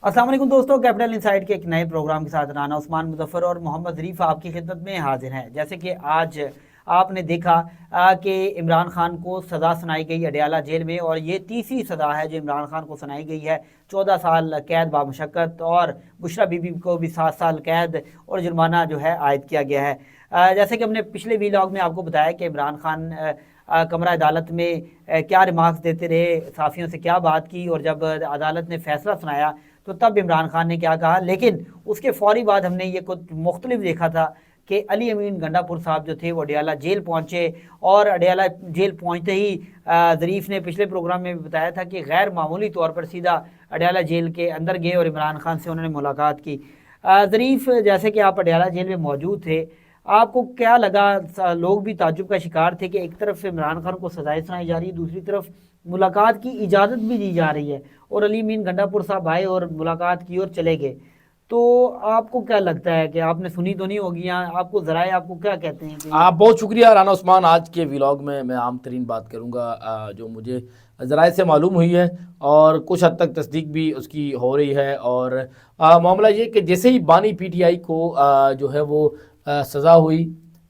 अस्सलाम वालेकुम दोस्तों, कैपिटल इनसाइड के एक नए प्रोग्राम के साथ राना उस्मान मुजफ्फर और मोहम्मद ज़रीफ आपकी खिदमत में हाजिर हैं। जैसे कि आज आपने देखा कि इमरान खान को सज़ा सुनाई गई अडयाला जेल में, और ये तीसरी सज़ा है जो इमरान खान को सुनाई गई है। 14 साल कैद बामुशक्कत और बुशरा बीबी को भी 7 साल कैद और जुर्माना जो है आयद किया गया है। जैसे कि हमने पिछले व्लॉग में आपको बताया कि इमरान खान कमरा अदालत में क्या रिमार्क्स देते रहे, साफ़ियों से क्या बात की, और जब अदालत ने फ़ैसला सुनाया तो तब इमरान खान ने क्या कहा। लेकिन उसके फ़ौरी बाद हमने ये कुछ मुख्तलिफ देखा था कि अली अमीन गंडापुर साहब जो थे वो अडयाला जेल पहुँचे, और अडयाला जेल पहुँचते ही ज़रीफ़ ने पिछले प्रोग्राम में भी बताया था कि गैर मामूली तौर पर सीधा अडयाला जेल के अंदर गए और इमरान खान से उन्होंने मुलाकात की। ज़रीफ़, जैसे कि आप अडयाला जेल में मौजूद थे, आपको क्या लगा? लोग भी ताज्जुब का शिकार थे कि एक तरफ इमरान खान को सजाएं सुनाई जा रही है, दूसरी तरफ मुलाकात की इजाज़त भी दी जा रही है, और अली अमीन गंडापुर साहब आए और मुलाकात की और चले गए। तो आपको क्या लगता है कि आपने सुनी तो नहीं होगी, या आपको ज़राए आपको क्या कहते हैं कि आप बहुत शुक्रिया राना उस्मान। आज के व्लॉग में मैं आम तरीन बात करूंगा जो मुझे ज़राए से मालूम हुई है, और कुछ हद तक तस्दीक भी उसकी हो रही है। और मामला ये कि जैसे ही बानी पीटीआई को जो है वो सज़ा हुई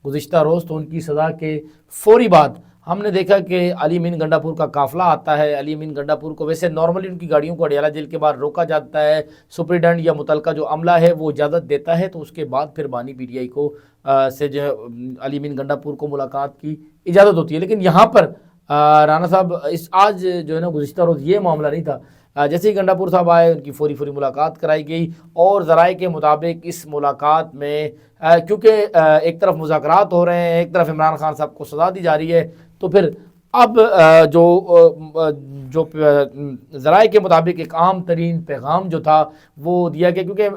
गुज़िश्ता रोज़, तो उनकी सज़ा के फ़ौरी बाद हमने देखा कि अली अमीन गंडापुर का काफ़िला आता है। अली अमीन गंडापुर को वैसे नॉर्मली उनकी गाड़ियों को अडयाला जेल के बाहर रोका जाता है, सुपरिटेंडेंट या मुतलका जो अमला है वो इजाज़त देता है, तो उसके बाद फिर बानी पीटीआई को से जो है अली अमीन गंडापुर को मुलाकात की इजाज़त होती है। लेकिन यहाँ पर राना साहब इस आज जो है ना गुज़िश्ता रोज़ ये मामला नहीं था। जैसे ही गंडापुर साहब आए उनकी फ़ौरी मुलाकात कराई गई, और ज़राए के मुताबिक इस मुलाकात में क्योंकि एक तरफ मुज़ाकरात हो रहे हैं, एक तरफ इमरान खान साहब को सज़ा दी जा रही है, तो फिर अब जो ज़राए के मुताबिक एक आम तरीन पैगाम जो था वो दिया गया। क्योंकि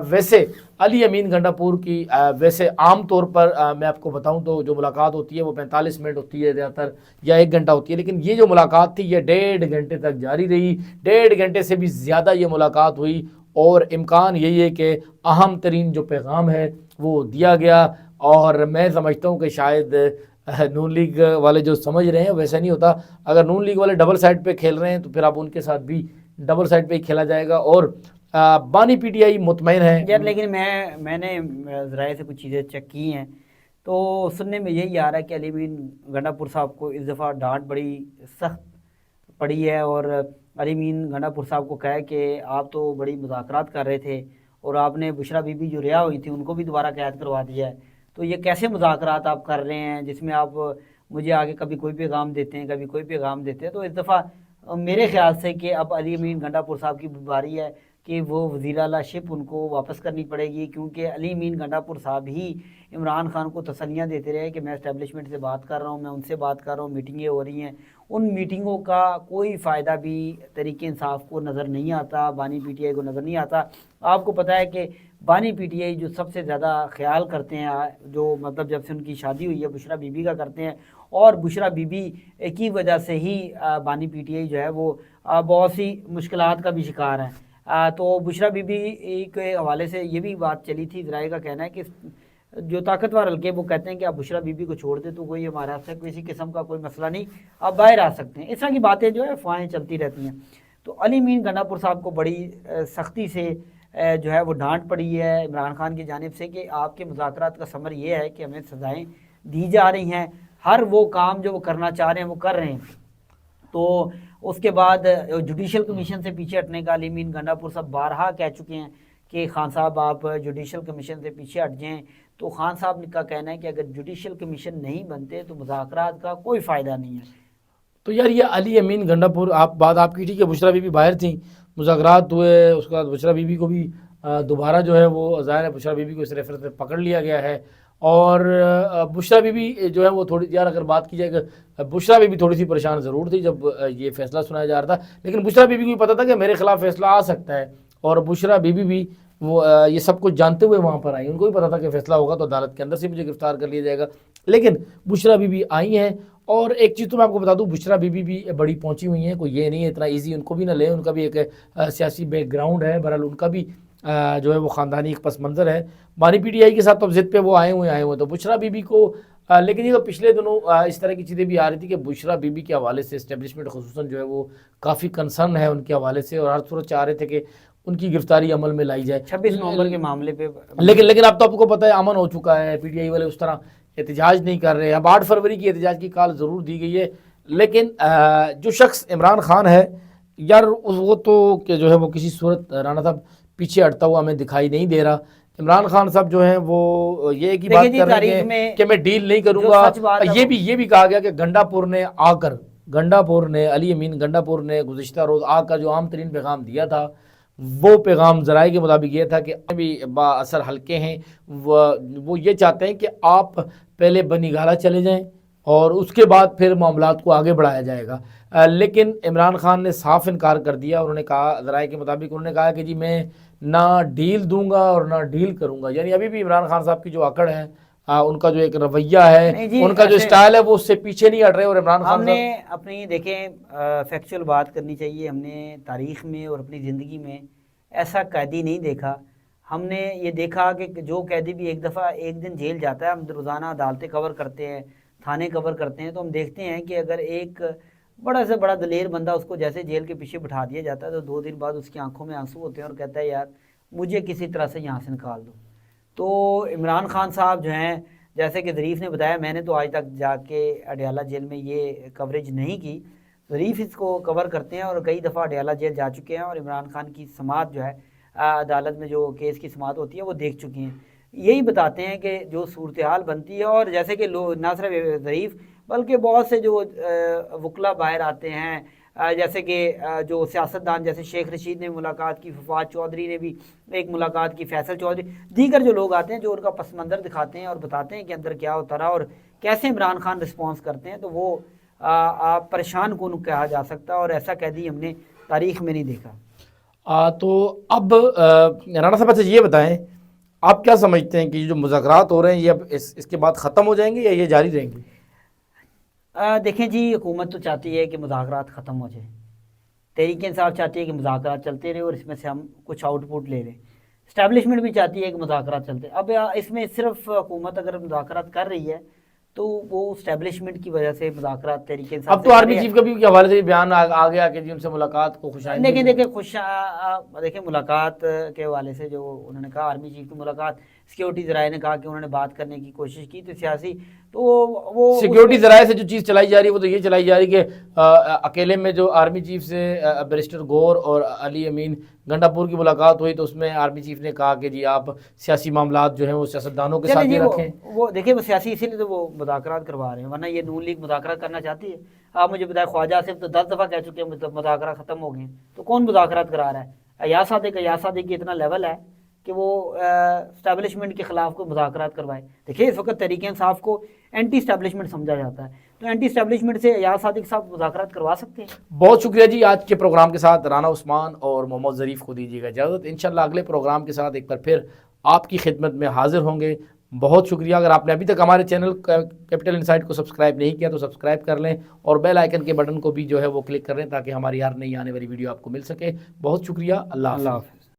वैसे अली अमीन गंडापुर की वैसे आम तौर पर मैं आपको बताऊं तो जो मुलाकात होती है वो 45 मिनट होती है ज़्यादातर, या 1 घंटा होती है। लेकिन ये जो मुलाकात थी ये 1.5 घंटे तक जारी रही, 1.5 घंटे से भी ज़्यादा ये मुलाकात हुई, और इम्कान यही है कि अहम तरीन जो पैगाम है वो दिया गया। और मैं समझता हूँ कि शायद नून लीग वाले जो समझ रहे हैं वैसा नहीं होता। अगर नून लीग वाले डबल साइड पे खेल रहे हैं तो फिर अब उनके साथ भी डबल साइड पे ही खेला जाएगा, और बानी पीटीआई मुतमईन है यार। लेकिन मैंने ज़राए से कुछ चीज़ें चेक की हैं, तो सुनने में यही आ रहा है कि अली अमीन गंडापुर साहब को इस दफ़ा डांट बड़ी सख्त पड़ी है, और अली अमीन गंडापुर साहब को कहा है कि आप तो बड़ी मुज़ाकरात कर रहे थे और आपने बुशरा बीबी जो रिहा हुई थी उनको भी दोबारा कैद करवा दिया है। तो ये कैसे मुज़ाकरात आप कर रहे हैं जिसमें आप मुझे आगे कभी कोई पैगाम देते हैं, कभी कोई पैगाम देते हैं। तो इस दफ़ा मेरे ख्याल से कि अब अली अमीन गंडापुर साहब की बारी है कि वो वज़ीर आला शिप उनको वापस करनी पड़ेगी, क्योंकि अली अमीन गंडापुर साहब ही इमरान खान को तसल्लियाँ देते रहे कि मैं इस्टेब्लिशमेंट से बात कर रहा हूँ, मैं उनसे बात कर रहा हूँ, मीटिंगें हो रही हैं। उन मीटिंगों का कोई फ़ायदा भी तरीके इंसाफ को नज़र नहीं आता, बानी पीटीआई को नज़र नहीं आता। आपको पता है कि बानी पीटीआई जो सबसे ज़्यादा ख्याल करते हैं, जो मतलब जब से उनकी शादी हुई है बुशरा बीबी का करते हैं, और बुशरा बीबी की वजह से ही बानी पीटीआई जो है वो बहुत सी मुश्किलात का भी शिकार है। तो बुशरा बीबी के हवाले से ये भी बात चली थी, ज़राए का कहना है कि जो ताकतवर हल्के वो कहते हैं कि आप बुशरा बीबी को छोड़ दें तो कोई हमारे से किसी किस्म का कोई मसला नहीं, आप बाहर आ सकते हैं। इस तरह की बातें जो है अफवाहें चलती रहती हैं। तो अली अमीन गंडापुर साहब को बड़ी सख्ती से जो है वो डांट पड़ी है इमरान खान की जानिब से कि आपके मुज़ाकरात का समर ये है कि हमें सज़ाएँ दी जा रही हैं, हर वो काम जो वो करना चाह रहे हैं वो कर रहे हैं। तो उसके बाद जुडिशल कमीशन से पीछे हटने का अली अमीन गंडापुर साहब बारहा कह चुके हैं कि खान साहब आप जुडिशल कमीशन से पीछे हट जाएँ। तो खान साहब का कहना है कि अगर जुडिशल कमीशन नहीं बनते तो मुज़ाकरात का कोई फ़ायदा नहीं है। तो यार ये अली अमीन गंडापुर बात आपकी ठीक है, बुशरा बीबी बाहर थी, मुज़ाकरात हुए, उसके बाद बुशरा बीबी को भी दोबारा जो है वो ज़ाहिर है बुशरा बीबी को इस रेफरेंस में पकड़ लिया गया है। और बुशरा बीबी जो है वो थोड़ी, यार अगर बात की जाए बुशरा बीबी थोड़ी सी परेशान ज़रूर थी जब ये फैसला सुनाया जा रहा था, लेकिन बुशरा बीबी को भी पता था कि मेरे खिलाफ फैसला आ सकता है, और बुशरा बीबी भी वो ये सब कुछ जानते हुए वहाँ पर आई। उनको भी पता था कि फैसला होगा तो अदालत के अंदर से मुझे गिरफ्तार कर लिया जाएगा, लेकिन बुशरा बीबी आई हैं। और एक चीज़ तो मैं आपको बता दूं, बुशरा बीबी भी बड़ी पहुंची हुई हैं, कोई ये नहीं है इतना इजी उनको भी ना लें, उनका भी एक सियासी बैकग्राउंड है, बहरहाल उनका भी जो है वो ख़ानदानी एक पस मंज़र है। बानी पीटीआई के साथ तो अब ज़िद पे वो आए हुए तो बुशरा बीबी को लेकिन ये तो पिछले दिनों इस तरह की चीज़ें भी आ रही थी कि बुशरा बीबी के हवाले से इस्टेब्लिशमेंट खुसूसन जो है वो काफ़ी कंसर्न है उनके हवाले से, और हर सूरत चाह रहे थे कि ان کی گرفتاری عمل میں لائی جائے۔ 26 نومبر کے معاملے پہ لیکن اب تو آپ کو پتہ ہے امن ہو چکا ہے، پی ٹی آئی والے اس طرح احتجاج نہیں کر رہے۔ اب 8 فروری کی احتجاج کی کال ضرور دی گئی ہے، لیکن جو شخص عمران خان ہے یار وہ تو کہ جو ہے وہ کسی صورت رانا صاحب پیچھے ہٹتا ہوا ہمیں دکھائی نہیں دے رہا۔ عمران خان صاحب جو ہیں وہ یہ ایک ہی بات کر رہے ہیں کہ میں ڈیل نہیں کروں گا۔ یہ بھی کہا گیا کہ گنڈا پور نے آ کر علی امین گنڈا پور نے گزشتہ روز آ کر جو عام ترین پیغام دیا تھا، وہ پیغام ذرائع کے مطابق یہ تھا کہ بھی با اثر حلقے ہیں وہ یہ چاہتے ہیں کہ آپ پہلے بنی گالہ چلے جائیں اور اس کے بعد پھر معاملات کو آگے بڑھایا جائے گا۔ لیکن عمران خان نے صاف انکار کر دیا۔ انہوں نے کہا ذرائع کے مطابق انہوں نے کہا کہ جی میں نہ ڈیل دوں گا اور نہ ڈیل کروں گا، یعنی ابھی بھی عمران خان صاحب کی جو اکڑ ہے، ان کا جو ایک رویہ ہے، ان کا جو سٹائل ہے، وہ اس سے پیچھے نہیں ہٹ رہے۔ اور عمران خان ہم نے اپنی دیکھیں فیکچوئل بات کرنی چاہیے، ہم نے تاریخ میں اور اپنی زندگی میں ایسا قیدی نہیں دیکھا۔ ہم نے یہ دیکھا کہ جو قیدی بھی ایک دن جیل جاتا ہے، ہم روزانہ عدالتیں کور کرتے ہیں، تھانے کور کرتے ہیں، تو ہم دیکھتے ہیں کہ اگر ایک بڑا سے بڑا دلیر بندہ اس کو جیسے جیل کے پیچھے بٹھا دیا جاتا ہے تو 2 دن بعد اس کی آنکھوں میں آنسو ہوتے ہیں اور کہتا ہے یار مجھے کسی طرح سے یہاں سے نکال دو۔ تو عمران خان صاحب جو ہیں، جیسے کہ ظریف نے بتایا، میں نے تو آج تک جا کے اڈیالہ جیل میں یہ کوریج نہیں کی، ظریف اس کو کور کرتے ہیں اور کئی دفعہ اڈیالہ جیل جا چکے ہیں اور عمران خان کی سماعت جو ہے عدالت میں جو کیس کی سماعت ہوتی ہے وہ دیکھ چکی ہیں۔ یہی بتاتے ہیں کہ جو صورتحال بنتی ہے، اور جیسے کہ نہ صرف ظریف بلکہ بہت سے جو وکلا باہر آتے ہیں، جیسے کہ جو سیاستدان جیسے شیخ رشید نے ملاقات کی، فواد چودھری نے بھی ایک ملاقات کی، فیصل چودھری، دیگر جو لوگ آتے ہیں جو ان کا پس منظر دکھاتے ہیں اور بتاتے ہیں کہ اندر کیا ہوتا رہا اور کیسے عمران خان رسپانس کرتے ہیں، تو وہ آپ پریشان کن کہا جا سکتا ہے، اور ایسا قیدی ہم نے تاریخ میں نہیں دیکھا۔ تو اب رانا صاحب یہ بتائیں آپ کیا سمجھتے ہیں کہ جو مذاکرات ہو رہے ہیں یہ اب اس کے بعد ختم ہو جائیں گے یا یہ جاری رہیں گے؟ دیکھیں جی، حکومت تو چاہتی ہے کہ مذاکرات ختم ہو جائیں، تحریک انصاف چاہتی ہے کہ مذاکرات چلتے رہے اور اس میں سے ہم کچھ آؤٹ پٹ لے لیں، اسٹیبلشمنٹ بھی چاہتی ہے کہ مذاکرات چلتے۔ اب اس میں صرف حکومت اگر مذاکرات کر رہی ہے تو وہ اسٹیبلشمنٹ کی وجہ سے مذاکرات تحریک انصاف، اب تو آرمی چیف کا بھی حوالے سے بیان آ گیا کہ جی ان سے ملاقات کو خوشائندگی، دیکھیں ملاقات کے حوالے سے جو انہوں نے کہا آرمی چیف کی ملاقات، سیکیورٹی ذرائع نے کہا کہ انہوں نے بات کرنے کی کوشش کی، تو سیاسی تو وہ سیکیورٹی ذرائع سے جو چیز چلائی جا رہی ہے وہ تو یہ چلائی جا رہی ہے کہ اکیلے میں جو آرمی چیف سے بیرسٹر غور اور علی امین گنڈا پور کی ملاقات ہوئی تو اس میں آرمی چیف نے کہا کہ جی آپ سیاسی معاملات جو ہیں وہ سیاستدانوں کے ساتھ ہی رکھیں۔ وہ دیکھیں وہ سیاسی اسی لیے تو وہ مذاکرات کروا رہے ہیں، ورنہ یہ نون لیگ مذاکرات کرنا چاہتی ہے؟ آپ مجھے بتائیں، خواجہ آصف تو 10 دفعہ کہہ چکے ہیں مذاکرات ختم ہو گئے ہیں، تو کون مذاکرات کرا رہا ہے؟ ایاز صادق کی اتنا لیول ہے کہ وہ اسٹیبلشمنٹ کے خلاف کوئی مذاکرات کروائے۔ دیکھیے اس وقت تحریک انصاف کو اینٹی اسٹیبلشمنٹ سمجھا جاتا ہے، تو اینٹی اسٹیبلشمنٹ سے ایاز صادق صاحب مذاکرات کروا سکتے ہیں۔ بہت شکریہ جی، آج کے پروگرام کے ساتھ رانا عثمان اور محمد ظریف کو دیجیے گا اجازت، انشاءاللہ اگلے پروگرام کے ساتھ ایک بار پھر آپ کی خدمت میں حاضر ہوں گے۔ بہت شکریہ۔ اگر آپ نے ابھی تک ہمارے چینل کیپٹل انسائٹ کو سبسکرائب نہیں کیا تو سبسکرائب کر لیں اور بیل آئیکن کے بٹن کو بھی جو ہے وہ کلک کر لیں تاکہ ہماری ہر نئی آنے والی ویڈیو آپ کو مل سکے۔ بہت شکریہ، اللہ حافظ۔